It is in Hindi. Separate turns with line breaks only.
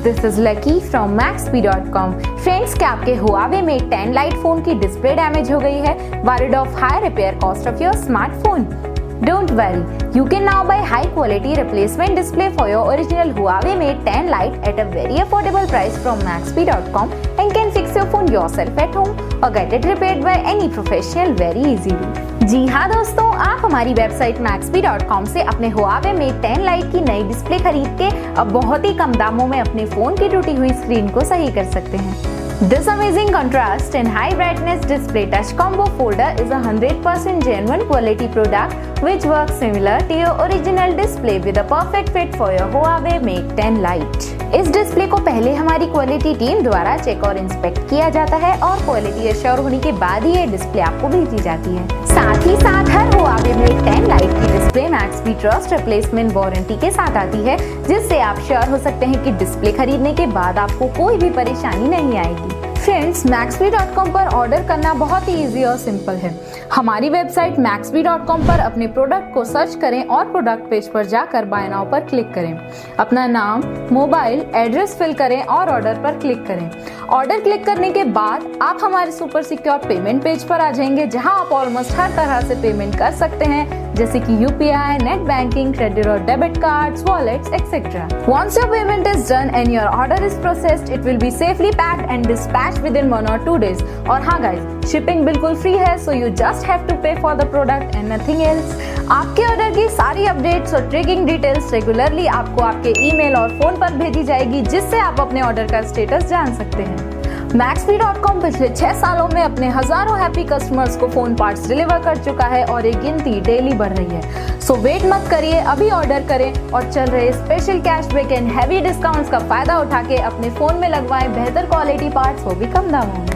this is Lucky from Maxbhi.com. Friends, क्या आपके Huawei Mate 10 Lite फोन की डिस्प्ले डैमेज हो गई है? Worried of high repair cost of your smartphone? Don't worry, you can now buy high quality replacement display for your original Huawei Mate 10 Lite at a very affordable price from Maxbhi.com and can fix your phone yourself at home or get it repaired by any professional very easily. जी हाँ दोस्तों, आप हमारी वेबसाइट Maxbhi.com से अपने Huawei Mate 10 Lite की नई डिस्प्ले खरीद के अब बहुत ही कम दामों में अपने फोन की टूटी हुई स्क्रीन को सही कर सकते हैं। This amazing contrast and high brightness display touch combo folder is a 100% genuine quality product which works similar to your original display with a perfect fit for your Huawei Mate 10 Lite. इस डिस्प्ले को पहले हमारी क्वालिटी टीम द्वारा चेक और इंस्पेक्ट किया जाता है और क्वालिटी एश्योर होने के बाद ही ये डिस्प्ले आपको भेजी जाती है। साथ ही साथ हर Huawei Mate 10 Lite की display Maxbhi trust replacement warranty के साथ आती है, जिससे आप श्योर हो सकते हैं कि डिस्प्ले खरीदने के बाद आपको कोई भी परेशानी नहीं आएगी। फ्रेंड्स, Maxbhi.com पर ऑर्डर करना बहुत ही इजी और सिंपल है। हमारी वेबसाइट Maxbhi.com पर अपने प्रोडक्ट को सर्च करें और प्रोडक्ट पेज पर जाकर बाय नाउ पर क्लिक करें। अपना नाम, मोबाइल, एड्रेस फिल करें और ऑर्डर पर क्लिक करें। ऑर्डर क्लिक करने के बाद आप हमारे सुपर सिक्योर पेमेंट पेज पर आ जाएंगे, जहां आप ऑलमोस्ट हर तरह से पेमेंट कर सकते हैं, जैसे कि UPI, नेट बैंकिंग, क्रेडिट और debit cards, wallets, etcetera. Once your payment is done and your order is processed, it will be safely packed and dispatched within 1 or 2 days. और हाँ गाइस, शिपिंग बिल्कुल फ्री है, so you just have to pay for the product and nothing else. आपके ऑर्डर की सारी अपडेट्स और ट्रैकिंग डिटेल्स रेगुलरली आपको आपके ईमेल और फोन पर भेजी जाएगी, जिससे आप अपने ऑर्डर का स्टेटस जान सकते हैं। Maxbhi.com पिछले 6 सालों में अपने हजारों हैप्पी कस्टमर्स को फोन पार्ट्स डिलीवर कर चुका है और ये गिनती डेली बढ़ रही है। सो वेट मत करिए, अभी ऑर्डर करें और चल रहे special cashback and heavy discounts का फायदा उठा के अपने फोन में लगवाएं बेहतर क्वालिटी पार्ट्स, वो भी कम दामों में।